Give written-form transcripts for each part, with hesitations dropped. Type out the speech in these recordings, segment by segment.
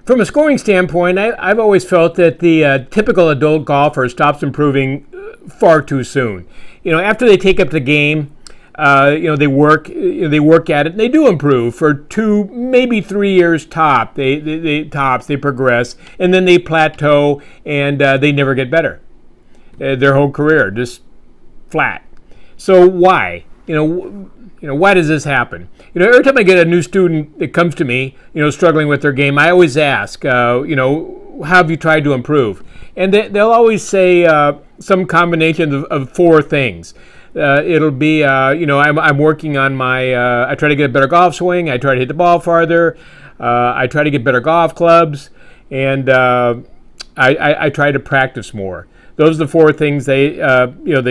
From a scoring standpoint, I've always felt that the typical adult golfer stops improving far too soon. After they take up the game, they work at it, and they do improve for 2, maybe 3 years top. They progress, and then they plateau, and they never get better. Their whole career just flat. So why? Why does this happen? Every time I get a new student that comes to me, struggling with their game, I always ask, how have you tried to improve? And they'll always say some combination of 4 things. It'll be, I'm working on I try to get a better golf swing. I try to hit the ball farther. I try to get better golf clubs, and I try to practice more. Those are the 4 things they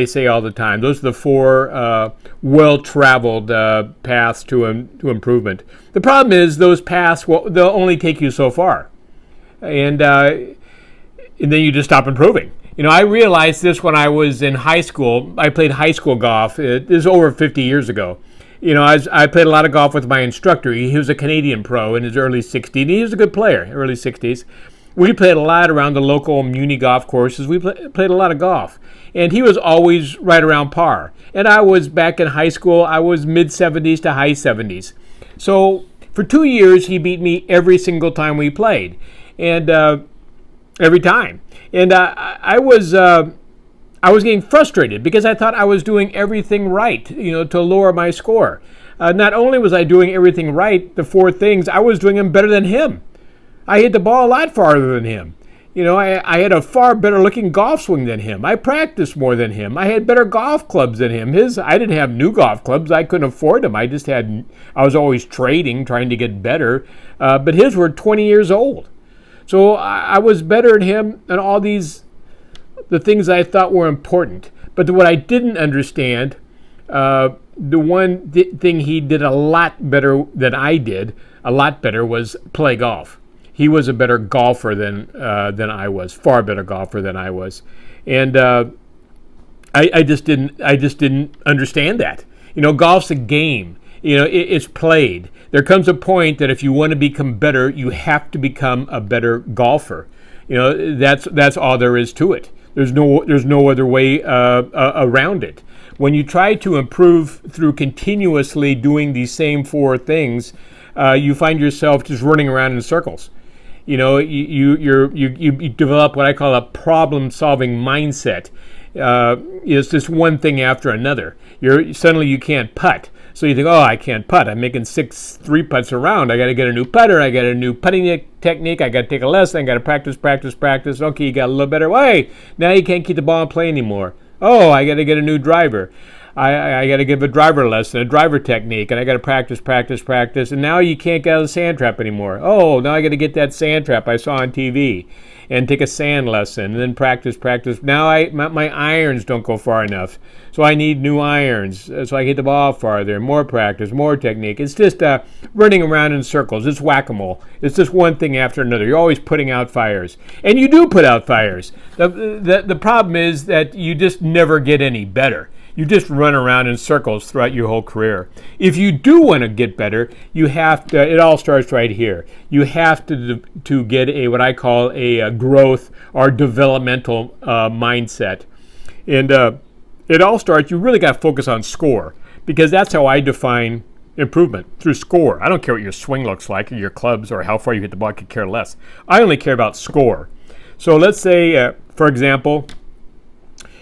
say all the time. Those are the 4 well-traveled paths to improvement. The problem is those paths, they'll only take you so far, and then you just stop improving. I realized this when I was in high school. I played high school golf. This is over 50 years ago. I played a lot of golf with my instructor. He was a Canadian pro in his early 60s. He was a good player, early 60s. We played a lot around the local muni golf courses. We played a lot of golf. And he was always right around par. And I was back in high school, I was mid-70s to high 70s. So for 2 years, he beat me every single time we played. And every time. And I was getting frustrated because I thought I was doing everything right, to lower my score. Not only was I doing everything right, the 4 things, I was doing them better than him. I hit the ball a lot farther than him. I had a far better looking golf swing than him. I practiced more than him. I had better golf clubs than him. I didn't have new golf clubs. I couldn't afford them. I was always trading, trying to get better. But his were 20 years old. So I was better than him in all the things I thought were important. But what I didn't understand, the one thing he did a lot better than I did, was play golf. He was a better golfer than I was, far better golfer than I was, and I just didn't understand that. Golf's a game. It's played. There comes a point that if you want to become better, you have to become a better golfer. That's all there is to it. There's no other way around it. When you try to improve through continuously doing these same 4 things, you find yourself just running around in circles. You develop what I call a problem-solving mindset. It's just one thing after another. Suddenly you can't putt. So you think, I can't putt. I'm making 6 3-putts around. I got to get a new putter. I got a new putting technique. I got to take a lesson. I got to practice. Okay, you got a little better. Hey, now you can't keep the ball in play anymore. I got to get a new driver. I got to give a driver lesson, a driver technique, and I got to practice. And now you can't get out of the sand trap anymore. Now I got to get that sand trap I saw on TV and take a sand lesson and then practice. Now my irons don't go far enough, so I need new irons so I hit the ball farther. More practice, more technique. It's just running around in circles. It's whack-a-mole. It's just one thing after another. You're always putting out fires, and you do put out fires. The problem is that you just never get any better. You just run around in circles throughout your whole career. If you do want to get better, you have to. It all starts right here. You have to get what I call a growth or developmental mindset, and it all starts. You really got to focus on score, because that's how I define improvement, through score. I don't care what your swing looks like, or your clubs, or how far you hit the ball. I could care less. I only care about score. So let's say, for example,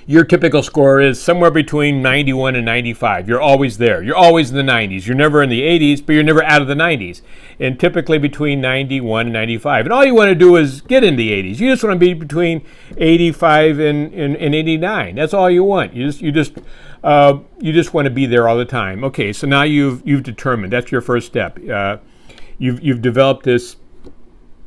your typical score is somewhere between 91 and 95. You're always there. You're always in the 90s. You're never in the 80s, but you're never out of the 90s. And typically between 91 and 95. And all you want to do is get in the 80s. You just want to be between 85 and 89. That's all you want. You just want to be there all the time. Okay, so now you've determined. That's your first step. You've developed this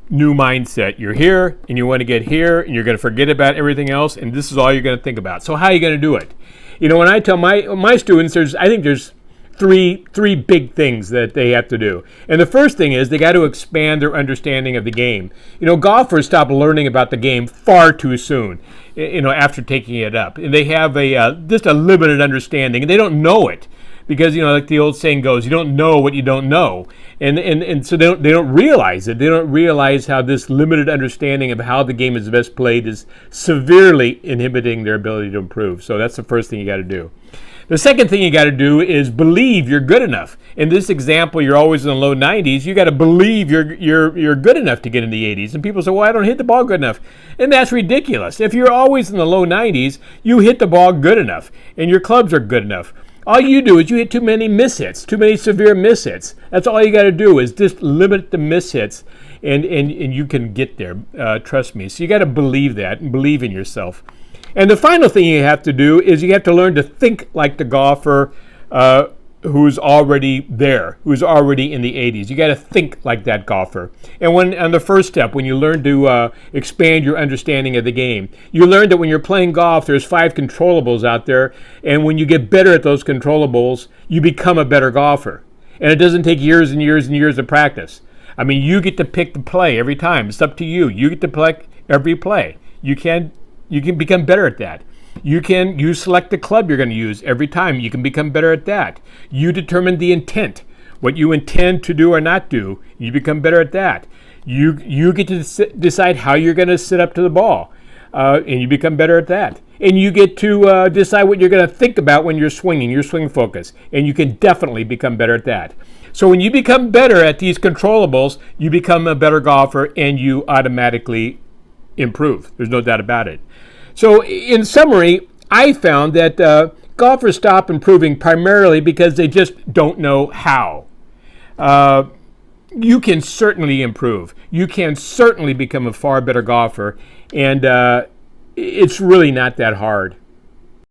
new mindset. You're here and you want to get here, and you're going to forget about everything else, and this is all you're going to think about. So how are you going to do it? When I tell my students, I think there's three big things that they have to do. And the first thing is they got to expand their understanding of the game. Golfers stop learning about the game far too soon, after taking it up. And they have just a limited understanding, and they don't know it. because like the old saying goes, you don't know what you don't know, and so they don't realize it. They don't realize how this limited understanding of how the game is best played is severely inhibiting their ability to improve. So that's the first thing you got to do. The second thing you got to do is believe you're good enough. In this example, you're always in the low 90s. You got to believe you're good enough to get in the 80s. And people say, "Well, I don't hit the ball good enough," and that's ridiculous. If you're always in the low 90s, you hit the ball good enough, and your clubs are good enough. All you do is you hit too many mishits, too many severe mishits. That's all you got to do is just limit the mishits, and you can get there. Trust me. So you got to believe that and believe in yourself. And the final thing you have to do is you have to learn to think like the golfer who's already there, who's already in the 80s. You got to think like that golfer. And on the first step, when you learn to expand your understanding of the game, you learn that when you're playing golf, there's 5 controllables out there, and when you get better at those controllables, you become a better golfer. And it doesn't take years and years and years of practice. I mean, you get to pick the play every time. It's up to you. You get to play every play. You can become better at that. You select the club you're going to use every time. You can become better at that. You determine the intent, what you intend to do or not do. You become better at that. You get to decide how you're going to sit up to the ball, and you become better at that. And you get to decide what you're going to think about when you're swinging, your swing focus, and you can definitely become better at that. So when you become better at these controllables, you become a better golfer, and you automatically improve. There's no doubt about it. So in summary, I found that golfers stop improving primarily because they just don't know how. You can certainly improve. You can certainly become a far better golfer, and it's really not that hard.